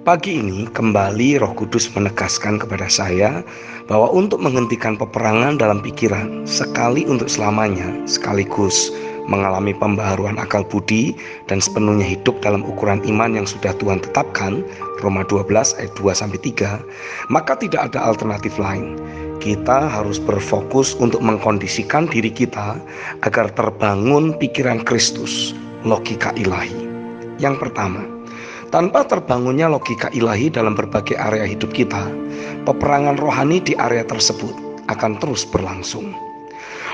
Pagi ini kembali Roh Kudus menegaskan kepada saya bahwa untuk menghentikan peperangan dalam pikiran sekali untuk selamanya, sekaligus mengalami pembaharuan akal budi dan sepenuhnya hidup dalam ukuran iman yang sudah Tuhan tetapkan, Roma 12 ayat 2-3, maka tidak ada alternatif lain. Kita harus berfokus untuk mengkondisikan diri kita agar terbangun pikiran Kristus, logika ilahi. Yang pertama, tanpa terbangunnya logika ilahi dalam berbagai area hidup kita, peperangan rohani di area tersebut akan terus berlangsung.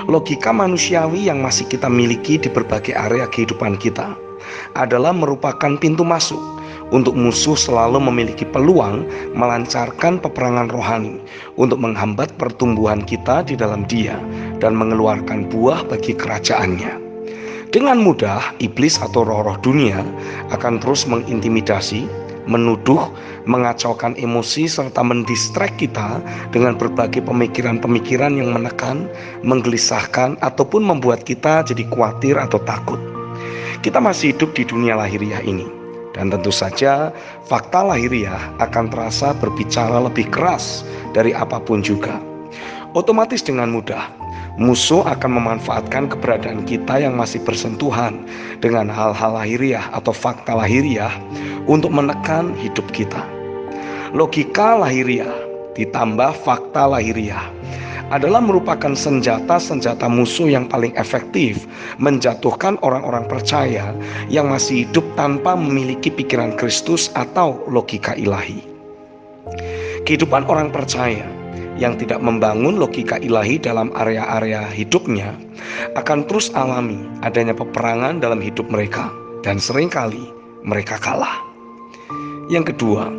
Logika manusiawi yang masih kita miliki di berbagai area kehidupan kita adalah merupakan pintu masuk untuk musuh selalu memiliki peluang melancarkan peperangan rohani untuk menghambat pertumbuhan kita di dalam Dia dan mengeluarkan buah bagi kerajaannya. Dengan mudah, iblis atau roh-roh dunia akan terus mengintimidasi, menuduh, mengacaukan emosi, serta mendistrek kita dengan berbagai pemikiran-pemikiran yang menekan, menggelisahkan, ataupun membuat kita jadi khawatir atau takut. Kita masih hidup di dunia lahiriah ini, dan tentu saja fakta lahiriah akan terasa berbicara lebih keras dari apapun juga. Otomatis dengan mudah, musuh akan memanfaatkan keberadaan kita yang masih bersentuhan dengan hal-hal lahiriah atau fakta lahiriah untuk menekan hidup kita. Logika lahiriah ditambah fakta lahiriah adalah merupakan senjata-senjata musuh yang paling efektif menjatuhkan orang-orang percaya yang masih hidup tanpa memiliki pikiran Kristus atau logika ilahi. Kehidupan orang percaya yang tidak membangun logika ilahi dalam area-area hidupnya akan terus alami adanya peperangan dalam hidup mereka, dan seringkali mereka kalah. Yang kedua,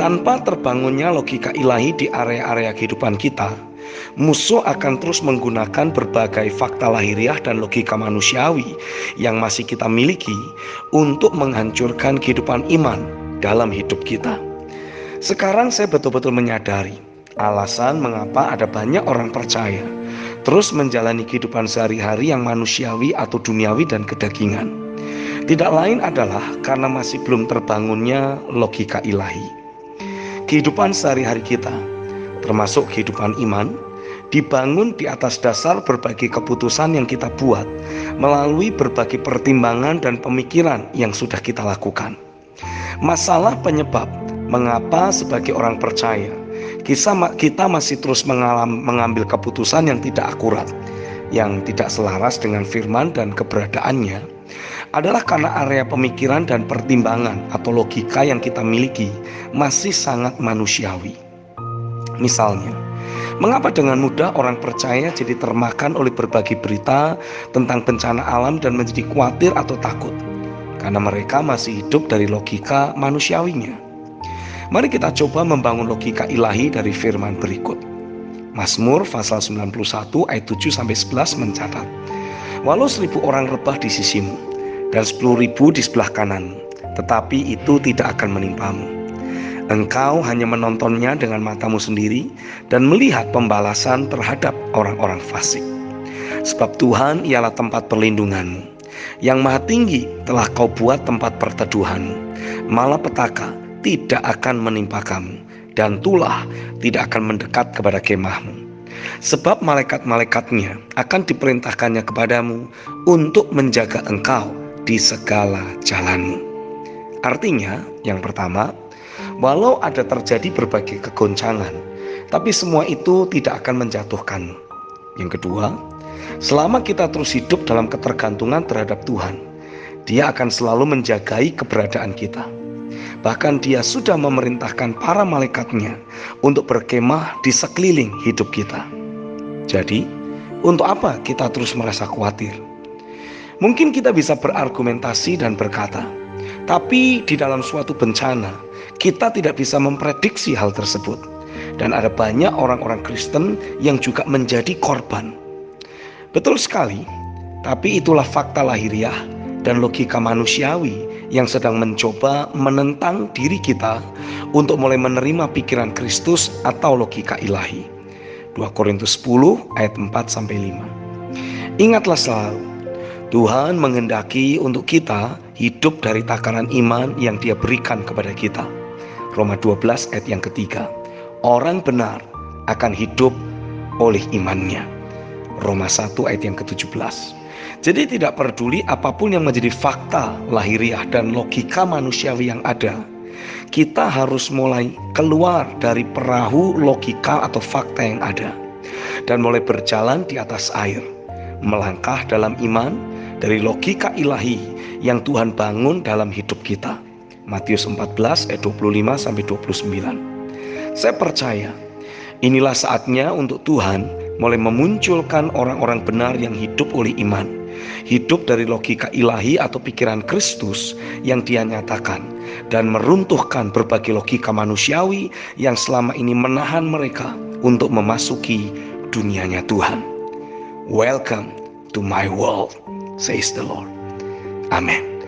tanpa terbangunnya logika ilahi di area-area kehidupan kita, musuh akan terus menggunakan berbagai fakta lahiriah dan logika manusiawi yang masih kita miliki untuk menghancurkan kehidupan iman dalam hidup kita. Sekarang saya betul-betul menyadari alasan mengapa ada banyak orang percaya terus menjalani kehidupan sehari-hari yang manusiawi atau duniawi dan kedagingan. Tidak lain adalah karena masih belum terbangunnya logika ilahi. Kehidupan sehari-hari kita, termasuk kehidupan iman, dibangun di atas dasar berbagai keputusan yang kita buat melalui berbagai pertimbangan dan pemikiran yang sudah kita lakukan. Masalah penyebab mengapa sebagai orang percaya kita masih terus mengambil keputusan yang tidak akurat, yang tidak selaras dengan firman dan keberadaannya, adalah karena area pemikiran dan pertimbangan atau logika yang kita miliki masih sangat manusiawi. Misalnya, mengapa dengan mudah orang percaya jadi termakan oleh berbagai berita tentang bencana alam dan menjadi khawatir atau takut? Karena mereka masih hidup dari logika manusiawinya. Mari kita coba membangun logika ilahi dari firman berikut. Mazmur pasal 91 ayat 7-11 mencatat, walau 1.000 orang rebah di sisimu dan 10.000 di sebelah kananmu, tetapi itu tidak akan menimpamu. Engkau hanya menontonnya dengan matamu sendiri dan melihat pembalasan terhadap orang-orang fasik. Sebab Tuhan ialah tempat perlindunganmu, yang maha tinggi telah kau buat tempat perteduhanmu. Malapetaka tidak akan menimpa kamu, dan tulah tidak akan mendekat kepada kemahmu. Sebab malaikat-malaikatnya akan diperintahkannya kepadamu untuk menjaga engkau di segala jalanmu. Artinya, yang pertama, walau ada terjadi berbagai kegoncangan, tapi semua itu tidak akan menjatuhkanmu. Yang kedua, selama kita terus hidup dalam ketergantungan terhadap Tuhan, Dia akan selalu menjagai keberadaan kita. Bahkan Dia sudah memerintahkan para malaikatnya untuk berkemah di sekeliling hidup kita. Jadi, untuk apa kita terus merasa khawatir? Mungkin kita bisa berargumentasi dan berkata, tapi di dalam suatu bencana, kita tidak bisa memprediksi hal tersebut. Dan ada banyak orang-orang Kristen yang juga menjadi korban. Betul sekali, tapi itulah fakta lahiriah dan logika manusiawi yang sedang mencoba menentang diri kita untuk mulai menerima pikiran Kristus atau logika ilahi. 2 Korintus 10 ayat 4-5. Ingatlah selalu, Tuhan menghendaki untuk kita hidup dari takaran iman yang Dia berikan kepada kita. Roma 12 ayat yang ketiga. Orang benar akan hidup oleh imannya. Roma 1 ayat yang ke-17. Jadi tidak peduli apapun yang menjadi fakta lahiriah dan logika manusiawi yang ada, kita harus mulai keluar dari perahu logika atau fakta yang ada dan mulai berjalan di atas air, melangkah dalam iman dari logika ilahi yang Tuhan bangun dalam hidup kita. Matius 14 ayat 25 sampai 29. Saya percaya inilah saatnya untuk Tuhan mulai memunculkan orang-orang benar yang hidup oleh iman, hidup dari logika ilahi atau pikiran Kristus yang Dia nyatakan, dan meruntuhkan berbagai logika manusiawi yang selama ini menahan mereka untuk memasuki dunianya Tuhan. Welcome to my world, says the Lord. Amen.